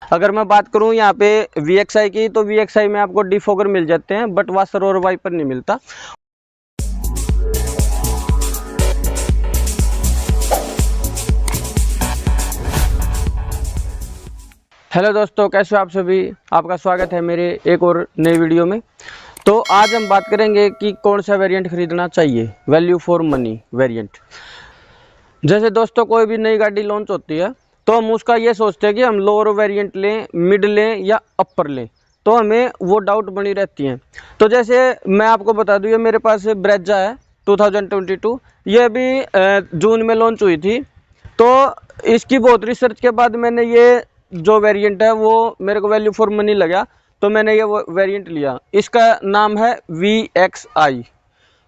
अगर मैं बात करूं यहाँ पे VXI की, तो VXI में आपको डिफॉगर मिल जाते हैं, बट वाशर और वाइपर नहीं मिलता। हेलो दोस्तों, कैसे हो आप सभी। आपका स्वागत है मेरे एक और नई वीडियो में। तो आज हम बात करेंगे कि कौन सा वेरिएंट खरीदना चाहिए, वैल्यू फॉर मनी वेरिएंट। जैसे दोस्तों कोई भी नई गाड़ी लॉन्च होती है तो हम उसका ये सोचते हैं कि हम लोअर वेरिएंट लें, मिड लें या अपर लें, तो हमें वो डाउट बनी रहती है। तो जैसे मैं आपको बता दूं, ये मेरे पास ब्रेजा है 2022, ये अभी जून में लॉन्च हुई थी। तो इसकी बहुत रिसर्च के बाद मैंने ये जो वेरिएंट है वो मेरे को वैल्यू फॉर मनी लगा, तो मैंने ये वेरिएंट लिया। इसका नाम है VXI,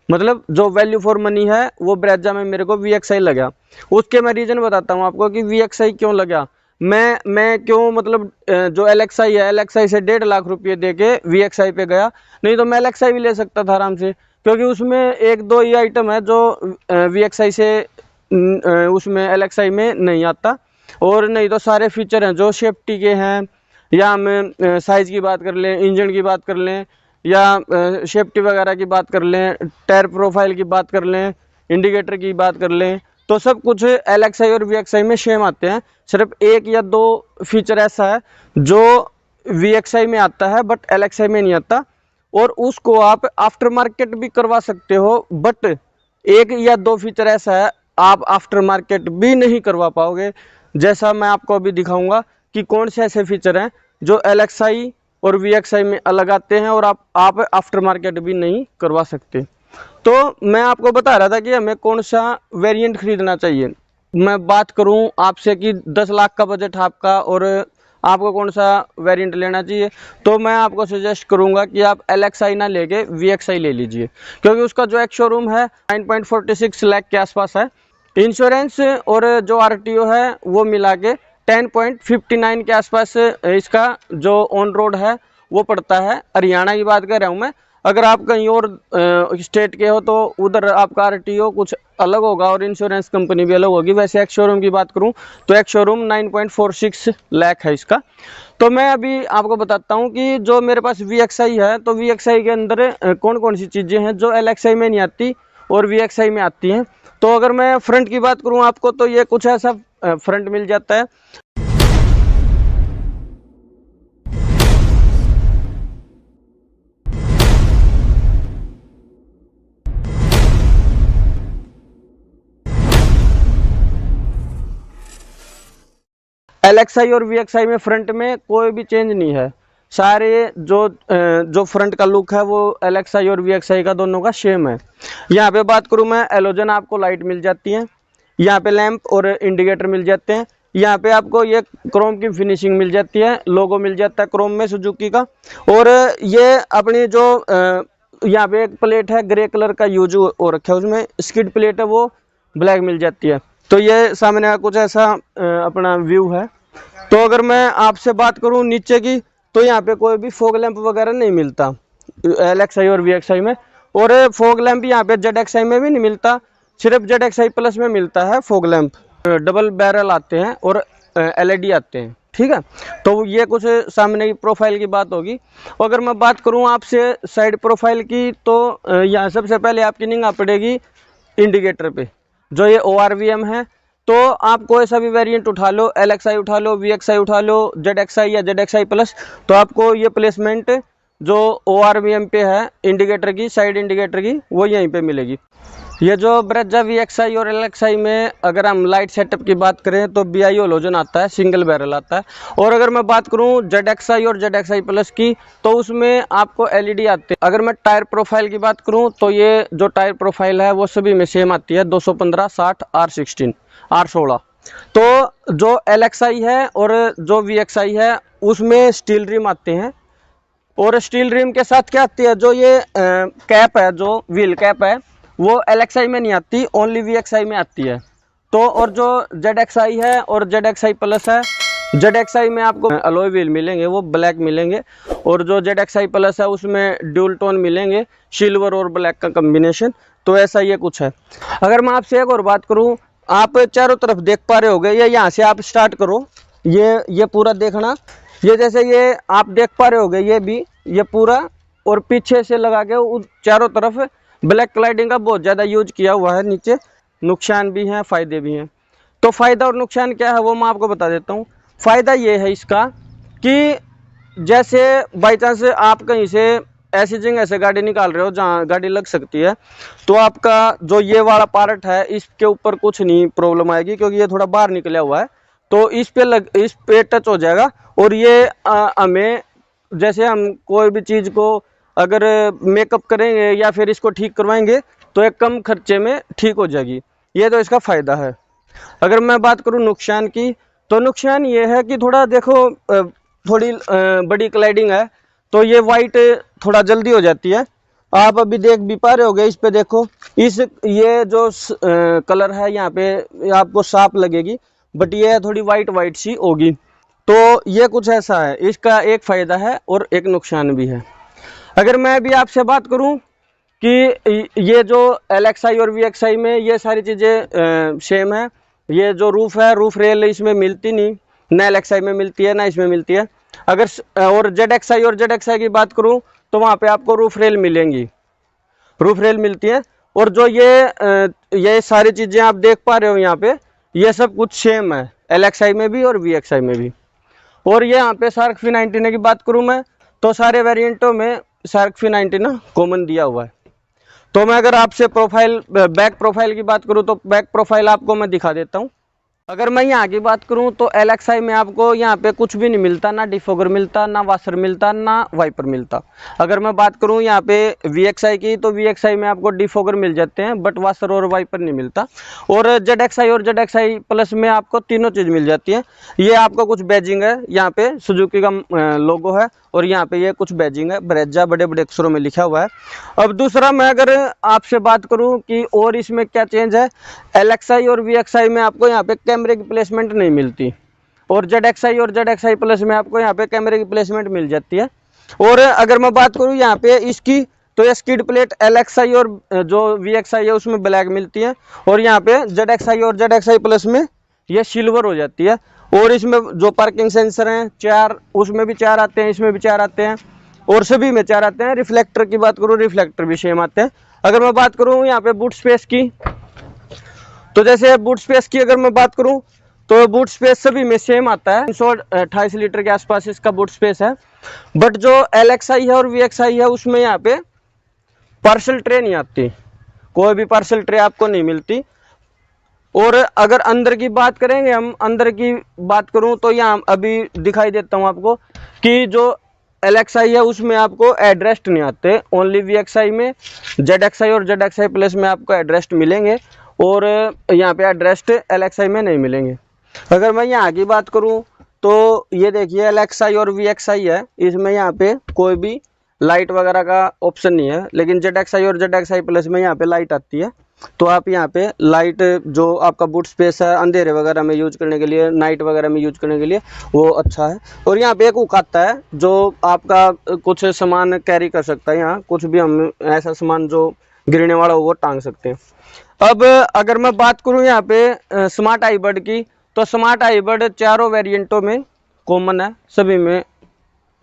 मतलब जो वैल्यू फॉर मनी है वो ब्रेजा में मेरे को VXI लगा। उसके मैं रीज़न बताता हूँ आपको कि VXI क्यों लगा। मैं क्यों, मतलब जो LXI है, LXI से 1.5 लाख रुपये दे के VXI पे गया, नहीं तो मैं LXI भी ले सकता था आराम से, क्योंकि उसमें एक दो ही आइटम है जो VXI से उसमें LXI में नहीं आता, और नहीं तो सारे फीचर हैं जो सेफ्टी के हैं, या हम साइज़ की बात कर लें, इंजन की बात कर लें, या सेफ्टी वगैरह की बात कर लें, टायर प्रोफाइल की बात कर लें, इंडिकेटर की बात कर लें, तो सब कुछ LXI और VXI में सेम आते हैं। सिर्फ एक या दो फीचर ऐसा है जो VXI में आता है बट LXI में नहीं आता, और उसको आप आफ्टर मार्केट भी करवा सकते हो, बट एक या दो फीचर ऐसा है आप आफ्टर मार्केट भी नहीं करवा पाओगे। जैसा मैं आपको अभी दिखाऊंगा कि कौन से ऐसे फीचर हैं जो LXI और VXI में अलग आते हैं और आप आफ्टर मार्केट भी नहीं करवा सकते। तो मैं आपको बता रहा था कि हमें कौन सा वेरिएंट खरीदना चाहिए। मैं बात करूं आपसे कि 10 लाख का बजट आपका और आपको कौन सा वेरिएंट लेना चाहिए, तो मैं आपको सजेस्ट करूंगा कि आप LXI ना लेके VXI ले लीजिए, क्योंकि उसका जो एक शोरूम है 9.46 लाख के आसपास है। इंश्योरेंस और जो RTO है वो मिला के 10.59 के आसपास इसका जो ऑन रोड है वो पड़ता है। हरियाणा की बात कर रहा हूँ मैं। अगर आप कहीं और स्टेट के हो तो उधर आपका RTO कुछ अलग होगा और इंश्योरेंस कंपनी भी अलग होगी। वैसे एक शोरूम की बात करूं तो एक शोरूम 9.46 लाख है इसका। तो मैं अभी आपको बताता हूं कि जो मेरे पास VXI है, तो VXI के अंदर कौन कौन सी चीज़ें हैं जो LXI में नहीं आती और VXI में आती हैं। तो अगर मैं फ्रंट की बात करूं आपको, तो ये कुछ ऐसा फ्रंट मिल जाता है। LXI और VXI में फ्रंट में कोई भी चेंज नहीं है। सारे जो फ्रंट का लुक है वो LXI और VXI का दोनों का सेम है। यहाँ पे बात करूँ मैं, एलोजन आपको लाइट मिल जाती है, यहाँ पे लैंप और इंडिकेटर मिल जाते हैं, यहाँ पे आपको ये क्रोम की फिनिशिंग मिल जाती है, लोगो मिल जाता है क्रोम में सुजुकी का। और ये अपनी जो यहाँ पे एक प्लेट है ग्रे कलर का यूज हो रखा है, उसमें स्किड प्लेट है वो ब्लैक मिल जाती है। तो ये सामने का कुछ ऐसा अपना व्यू है। तो अगर मैं आपसे बात करूं नीचे की, तो यहाँ पे कोई भी फॉग लैंप वगैरह नहीं मिलता LXI और VXI में, और फॉग लैंप यहाँ पे ZXI में भी नहीं मिलता, सिर्फ ZXI प्लस में मिलता है फॉग लैंप। डबल बैरल आते हैं और LED आते हैं, ठीक है। तो ये कुछ सामने की प्रोफाइल की बात होगी। अगर मैं बात करूं आपसे साइड प्रोफाइल की, तो यहाँ सबसे पहले आपकी निगाह पड़ेगी इंडिकेटर पे, जो ये ORVM है। तो आप कोई सा भी वेरिएंट उठा लो, LXI उठा लो, VXI उठा लो, ZXI या ZXI प्लस, तो आपको ये प्लेसमेंट जो ORVM पे है इंडिकेटर की, साइड इंडिकेटर की, वो यहीं पे मिलेगी। ये जो ब्रेजा VXI और LXI में अगर हम लाइट सेटअप की बात करें तो BI हेलोजन आता है, सिंगल बैरल आता है। और अगर मैं बात करूं ZXI और ZXI प्लस की, तो उसमें आपको LED आते हैं। अगर मैं टायर प्रोफाइल की बात करूं तो ये जो टायर प्रोफाइल है वो सभी में सेम आती है, 215, 60, R16, R16। तो जो LXI है और जो VXI है उसमें स्टील रिम आते हैं, और स्टील रिम के साथ क्या आती है, जो ये कैप है, जो व्हील कैप है, वो LXI में नहीं आती, ओनली VXI में आती है। तो और जो ZXI है और ZXI प्लस है, ZXI में आपको अलॉय व्हील मिलेंगे, वो ब्लैक मिलेंगे, और जो ZXI प्लस है उसमें ड्यूल टोन मिलेंगे, सिल्वर और ब्लैक का कम्बिनेशन। तो ऐसा ये कुछ है। अगर मैं आपसे एक और बात करूं, आप चारों तरफ देख पा रहे होगे, ये यहाँ से आप स्टार्ट करो, ये पूरा देखना, ये जैसे ये आप देख पा रहे होगे, ये भी ये पूरा और पीछे से लगा के चारों तरफ ब्लैक क्लाइडिंग का बहुत ज़्यादा यूज किया हुआ है। नीचे नुकसान भी हैं, फ़ायदे भी हैं। तो फ़ायदा और नुकसान क्या है वो मैं आपको बता देता हूँ। फ़ायदा ये है इसका कि जैसे बाई चांस आप कहीं से ऐसी जगह से गाड़ी निकाल रहे हो जहाँ गाड़ी लग सकती है, तो आपका जो ये वाला पार्ट है इसके ऊपर कुछ नहीं प्रॉब्लम आएगी, क्योंकि ये थोड़ा बाहर निकला हुआ है। तो इस पे टच हो जाएगा और ये हमें, जैसे हम कोई भी चीज़ को अगर मेकअप करेंगे या फिर इसको ठीक करवाएंगे तो एक कम खर्चे में ठीक हो जाएगी। ये तो इसका फ़ायदा है। अगर मैं बात करूँ नुकसान की, तो नुकसान ये है कि थोड़ा देखो थोड़ी बड़ी क्लाइडिंग है तो ये वाइट थोड़ा जल्दी हो जाती है। आप अभी देख भी पा रहे होगे, इस पे देखो, इस ये जो कलर है यहाँ पे आपको साफ लगेगी, बट ये थोड़ी वाइट वाइट सी होगी। तो ये कुछ ऐसा है, इसका एक फ़ायदा है और एक नुकसान भी है। अगर मैं भी आपसे बात करूं कि ये जो LXi और VXi में ये सारी चीज़ें सेम है। ये जो रूफ है, रूफ रेल इसमें मिलती नहीं, ना LXi में मिलती है ना इसमें मिलती है। अगर और ZXi और ZXi की बात करूं तो वहाँ पे आपको रूफ रेल मिलेंगी, रूफ रेल मिलती है। और जो ये सारी चीज़ें आप देख पा रहे हो यहाँ पे, ये सब कुछ सेम है LXi में भी और VXi में भी। और ये यहाँ पे शार्क फिन एंटीना की बात करूँ मैं, तो सारे वेरिएंटों में शार्क फिन एंटीना कॉमन दिया हुआ है। तो मैं अगर आपसे बैक प्रोफाइल की बात करूँ तो बैक प्रोफाइल आपको मैं दिखा देता हूँ। अगर मैं यहाँ की बात करूँ तो LXi में आपको यहाँ पे कुछ भी नहीं मिलता, ना डिफोगर मिलता, ना वाशर मिलता, ना वाइपर मिलता। अगर मैं बात करूँ यहाँ पे VXi की, तो VXi में आपको डिफोगर मिल जाते हैं बट वाशर और वाइपर नहीं मिलता। और ZXi और ZXi प्लस में आपको तीनों चीज़ मिल जाती है। ये आपको कुछ बैजिंग है, यहाँ पे सुजुकी का लोगो है और यहाँ पे ये कुछ बैजिंग है, ब्रेजा बड़े बड़े अक्षरों में लिखा हुआ है। अब दूसरा मैं अगर आपसे बात करूँ कि और इसमें क्या चेंज है, LXi और VXi में आपको यहाँ पे कैमरे की प्लेसमेंट नहीं मिलती, और ZXi और ZXi प्लस में आपको यहाँ पे कैमरे की प्लेसमेंट मिल जाती है। और अगर मैं बात करूँ यहाँ पे इसकी, तो ये स्किड प्लेट LXi और जो VXi है उसमें ब्लैक मिलती है, और यहाँ पे ZXi और ZXi प्लस में ये सिल्वर हो जाती है। और इसमें जो पार्किंग सेंसर हैं 4, उसमें भी 4 आते हैं, इसमें भी 4 आते हैं, और सभी में 4 आते हैं। रिफ्लेक्टर की बात करूँ, रिफ्लेक्टर भी सेम आते हैं। अगर मैं बात करूँ यहाँ पे बूट स्पेस की, तो जैसे बूट स्पेस की अगर मैं बात करूं तो बूट स्पेस सभी में सेम आता है, 328 लीटर के आसपास इसका बूट स्पेस है। बट जो LXi है और VXi है उसमें यहाँ पे पार्सल ट्रे नहीं आती, कोई भी पार्सल ट्रे आपको नहीं मिलती। और अगर अंदर की बात करेंगे, हम अंदर की बात करूं तो यहाँ अभी दिखाई देता हूं आपको कि जो LXi है उसमें आपको एड्रेस्ट नहीं आते, ओनली VXi में, ZXi और ZXi प्लस में आपको एड्रेस्ट मिलेंगे, और यहाँ पे एड्रेस्ट LXi में नहीं मिलेंगे। अगर मैं यहाँ की बात करूँ तो ये देखिए LXi और VXi है, इसमें यहाँ पे कोई भी लाइट वगैरह का ऑप्शन नहीं है, लेकिन ZXi और ZXi प्लस में यहाँ पे लाइट आती है। तो आप यहाँ पे लाइट, जो आपका बूट स्पेस है अंधेरे वगैरह में यूज करने के लिए, नाइट वगैरह में यूज करने के लिए, वो अच्छा है। और यहाँ पे एक हुक आता है जो आपका कुछ सामान कैरी कर सकता है, यहाँ कुछ भी हम ऐसा सामान जो गिरने वाला हो वो टांग सकते हैं। अब अगर मैं बात करूँ यहाँ पे स्मार्ट आईबर्ड की, तो स्मार्ट आईबर्ड चारों वेरिएंटों में कॉमन है, सभी में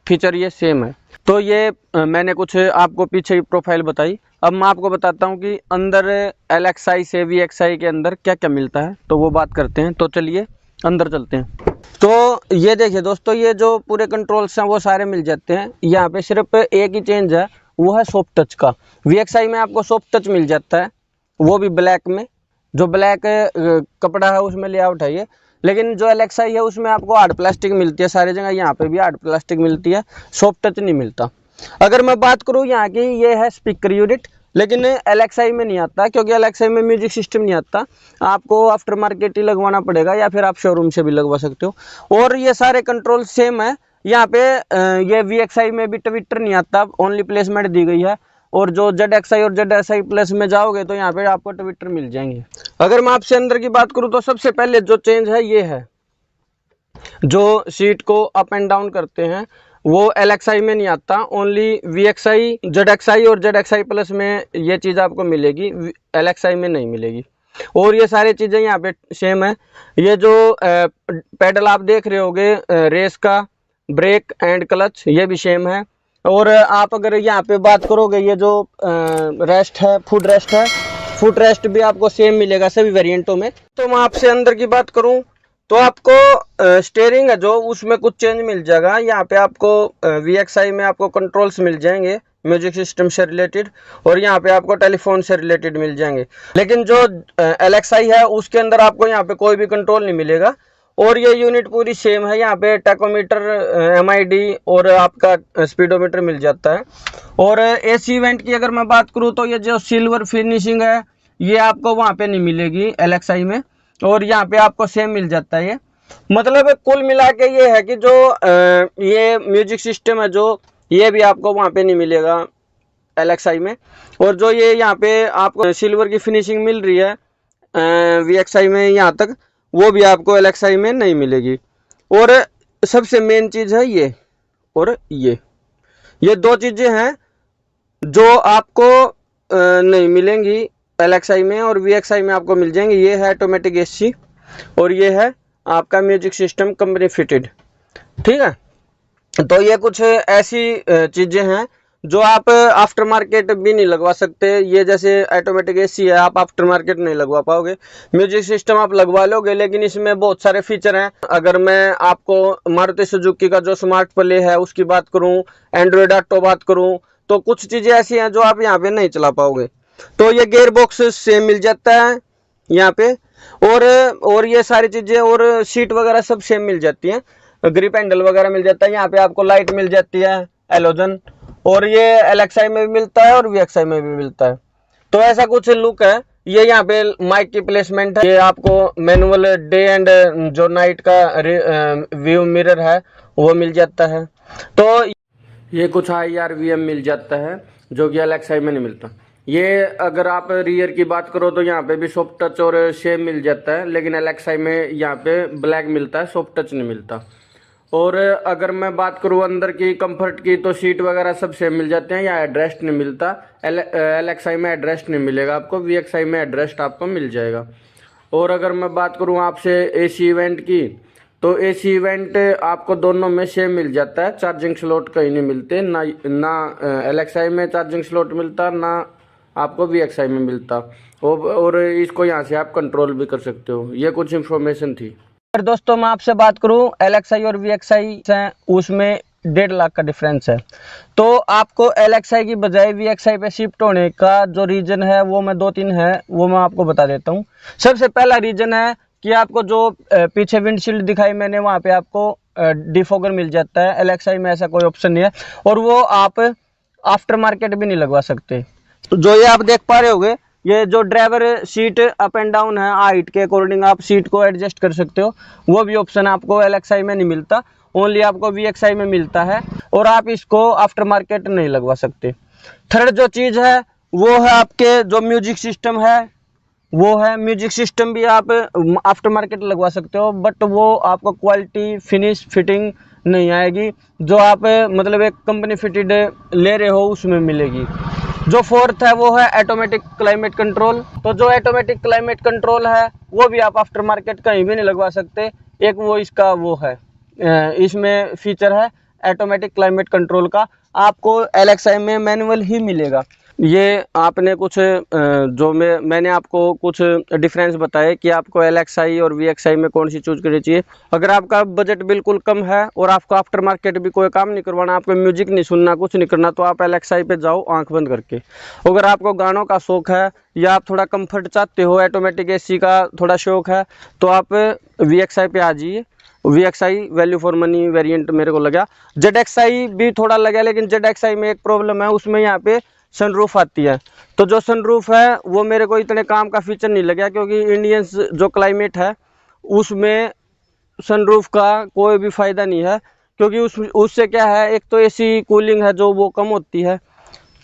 फीचर ये सेम है। तो ये मैंने कुछ आपको पीछे की प्रोफाइल बताई। अब मैं आपको बताता हूँ कि अंदर LXi से VXi के अंदर क्या क्या मिलता है, तो वो बात करते हैं। तो चलिए अंदर चलते हैं। तो ये देखिए दोस्तों, ये जो पूरे कंट्रोल्स हैं वो सारे मिल जाते हैं। यहाँ पे सिर्फ एक ही चेंज है, वो है सॉफ्ट टच का। VXi में आपको सॉफ्ट टच मिल जाता है, वो भी ब्लैक में, जो ब्लैक कपड़ा है उसमें लेआउट है ये। लेकिन जो LXi है उसमें आपको हार्ड प्लास्टिक मिलती है सारी जगह, यहाँ पे भी हार्ड प्लास्टिक मिलती है, सॉफ्ट टच नहीं मिलता। अगर मैं बात करूँ यहाँ की, ये है स्पीकर यूनिट, लेकिन LXi में नहीं आता, क्योंकि LXi में म्यूजिक सिस्टम नहीं आता, आपको आफ्टर मार्केट ही लगवाना पड़ेगा, या फिर आप शोरूम से भी लगवा सकते हो। और ये सारे कंट्रोल सेम है। यहाँ पे ये VXi में भी ट्विटर नहीं आता, ओनली प्लेसमेंट दी गई है। और जो ZXi और ZSi प्लस में जाओगे तो यहाँ पे आपको ट्विटर मिल जाएंगे। अगर मैं आपसे अंदर की बात करूँ तो सबसे पहले जो चेंज है ये है, जो सीट को अप एंड डाउन करते हैं वो LXi में नहीं आता, ओनली VXi, ZXi और ZXi प्लस में ये चीज़ आपको मिलेगी, LXi में नहीं मिलेगी। और ये सारी चीज़ें यहाँ पे सेम है। ये जो पैडल आप देख रहे होगे रेस का, ब्रेक एंड क्लच ये भी सेम है। और आप अगर यहाँ पे बात करोगे, ये जो रेस्ट है, फुट रेस्ट है, फुट रेस्ट भी आपको सेम मिलेगा सभी वेरिएंटों में। तो मैं आपसे अंदर की बात करूँ तो आपको स्टेयरिंग है जो उसमें कुछ चेंज मिल जाएगा। यहाँ पे आपको VXI में आपको कंट्रोल्स मिल जाएंगे म्यूजिक सिस्टम से रिलेटेड, और यहाँ पे आपको टेलीफोन से रिलेटेड मिल जाएंगे। लेकिन जो LXI है उसके अंदर आपको यहाँ पे कोई भी कंट्रोल नहीं मिलेगा। और ये यूनिट पूरी सेम है। यहाँ पे टैकोमीटर, MID और आपका स्पीडोमीटर मिल जाता है। और AC इवेंट की अगर मैं बात करूँ तो ये जो सिल्वर फिनिशिंग है ये आपको वहाँ पे नहीं मिलेगी LXI में, और यहाँ पे आपको सेम मिल जाता है। ये मतलब कुल मिला के ये है कि जो ये म्यूजिक सिस्टम है जो ये भी आपको वहाँ पे नहीं मिलेगा LXI में। और जो ये यहाँ पे आपको सिल्वर की फिनिशिंग मिल रही है VXI में यहाँ तक, वो भी आपको LXI में नहीं मिलेगी। और सबसे मेन चीज़ है ये, और ये दो चीज़ें हैं जो आपको नहीं मिलेंगी LXI में, और VXI में आपको मिल जाएंगे। ये है ऑटोमेटिक AC और ये है आपका म्यूजिक सिस्टम कंपनी फिटेड। ठीक है, तो ये कुछ ऐसी चीज़ें हैं जो आप आफ्टर मार्केट भी नहीं लगवा सकते। ये जैसे ऑटोमेटिक AC है, आप आफ्टर मार्केट नहीं लगवा पाओगे। म्यूजिक सिस्टम आप लगवा लोगे, लेकिन इसमें बहुत सारे फीचर हैं। अगर मैं आपको मारुति सुजुकी का जो स्मार्ट प्ले है उसकी बात करूं, एंड्रॉयड ऑटो बात करूं, तो कुछ चीज़ें ऐसी हैं जो आप यहाँ पे नहीं चला पाओगे। तो ये गेयर बॉक्स सेम मिल जाता है यहाँ पे, और ये सारी चीज़ें और सीट वगैरह सब सेम मिल जाती हैं। ग्रिप हैंडल वगैरह मिल जाता है। यहाँ पे आपको लाइट मिल जाती है एलोजन, और ये LXI में भी मिलता है और VXI में भी मिलता है। तो ऐसा कुछ लुक है। ये यहाँ पे माइक की प्लेसमेंट है। ये आपको मैनुअल डे एंड जो नाइट का व्यू मिरर है वो मिल जाता है। तो ये कुछ IR-VM मिल जाता है जो कि LXI में नहीं मिलता। ये अगर आप रियर की बात करो तो यहाँ पे भी सॉफ्ट टच और शेप मिल जाता है, लेकिन LXI में यहाँ पे ब्लैक मिलता है, सॉफ्ट टच नहीं मिलता। और अगर मैं बात करूँ अंदर की कंफर्ट की तो सीट वगैरह सब सेम मिल जाते हैं। यहाँ एड्रेस्ट नहीं मिलता, LXI में एड्रेस्ट नहीं मिलेगा आपको, VXI में एड्रेस्ट आपको मिल जाएगा। और अगर मैं बात करूँ आपसे AC इवेंट की, तो AC इवेंट आपको दोनों में सेम मिल जाता है। चार्जिंग स्लॉट कहीं नहीं मिलते, ना LXI में चार्जिंग स्लॉट मिलता, ना आपको VXI में मिलता। और इसको यहाँ से आप कंट्रोल भी कर सकते हो। ये कुछ इन्फॉर्मेशन थी। अगर दोस्तों मैं आपसे बात करूं LXI और VXI है, उसमें 1.5 लाख का डिफरेंस है। तो आपको LXI की बजाय VXI पे शिफ्ट होने का जो रीज़न है वो मैं 2-3 है वो मैं आपको बता देता हूं। सबसे पहला रीज़न है कि आपको जो पीछे विंडशील्ड दिखाई मैंने, वहाँ पे आपको डिफॉगर मिल जाता है। LXI में ऐसा कोई ऑप्शन नहीं है, और वो आप आफ्टर मार्केट भी नहीं लगवा सकते। तो जो ये आप देख पा रहे होगे, ये जो driver seat up and down है, हाइट के अकॉर्डिंग आप सीट को एडजस्ट कर सकते हो, वो भी ऑप्शन आपको LXI में नहीं मिलता, ओनली आपको VXI में मिलता है। और आप इसको आफ्टर मार्केट नहीं लगवा सकते। थर्ड जो चीज़ है वो है आपके जो म्यूजिक सिस्टम है, वो है म्यूजिक सिस्टम भी आप आफ्टर मार्केट लगवा सकते हो, बट वो आपको क्वालिटी, फिनिश, फिटिंग नहीं आएगी जो आप मतलब एक कंपनी फिटेड ले रहे हो उसमें मिलेगी। जो फोर्थ है वो है ऑटोमेटिक क्लाइमेट कंट्रोल। तो जो ऑटोमेटिक क्लाइमेट कंट्रोल है वो भी आप आफ्टर मार्केट कहीं भी नहीं लगवा सकते। एक वो इसका वो है, इसमें फीचर है ऑटोमेटिक क्लाइमेट कंट्रोल का, आपको LXI में मैनुअल ही मिलेगा। ये आपने कुछ जो मैंने आपको कुछ डिफरेंस बताए कि आपको LXI और VXI में कौन सी चूज करनी चाहिए। अगर आपका बजट बिल्कुल कम है और आपको आफ्टर मार्केट भी कोई काम नहीं करवाना, आपको म्यूजिक नहीं सुनना, कुछ नहीं करना, तो आप LXI पे जाओ आंख बंद करके। अगर आपको गानों का शौक है या आप थोड़ा कंफर्ट चाहते हो, ऑटोमेटिक AC का थोड़ा शौक है, तो आप VXI पे आ जाइए। VXI value for money variant मेरे को लगा। ZXI भी थोड़ा लगा, लेकिन ZXI में एक प्रॉब्लम है, उसमें यहाँ पे सनरूफ आती है। तो जो सनरूफ है वो मेरे को इतने काम का फीचर नहीं लगा, क्योंकि इंडियंस जो क्लाइमेट है उसमें सनरूफ का कोई भी फ़ायदा नहीं है। क्योंकि उससे क्या है, एक तो AC कूलिंग है जो वो कम होती है,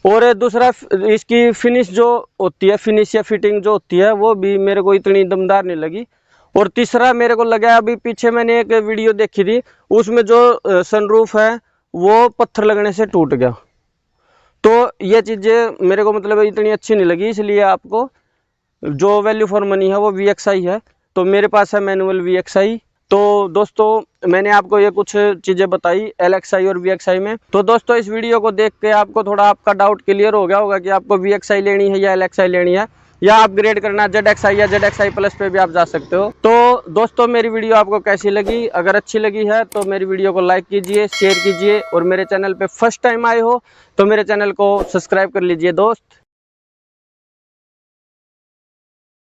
और दूसरा इसकी फिनिश जो होती है, फिनिश या फिटिंग जो होती है वो भी मेरे को इतनी दमदार नहीं लगी। और तीसरा मेरे को लगा, अभी पीछे मैंने एक वीडियो देखी थी, उसमें जो सनरूफ है वो पत्थर लगने से टूट गया। तो ये चीज़ें मेरे को मतलब इतनी अच्छी नहीं लगी, इसलिए आपको जो वैल्यू फॉर मनी है वो VXI है। तो मेरे पास है मैनुअल VXI, तो दोस्तों मैंने आपको ये कुछ चीज़ें बताई LXI और VXI में। तो दोस्तों इस वीडियो को देख के आपको थोड़ा आपका डाउट क्लियर हो गया होगा कि आपको VXI लेनी है या LXI लेनी है, या अपग्रेड करना ZXI या ZXI प्लस पे भी आप जा सकते हो। तो दोस्तों मेरी वीडियो आपको कैसी लगी? अगर अच्छी लगी है तो मेरी वीडियो को लाइक कीजिए, शेयर कीजिए, और मेरे चैनल पे फर्स्ट टाइम आए हो तो मेरे चैनल को सब्सक्राइब कर लीजिए दोस्त।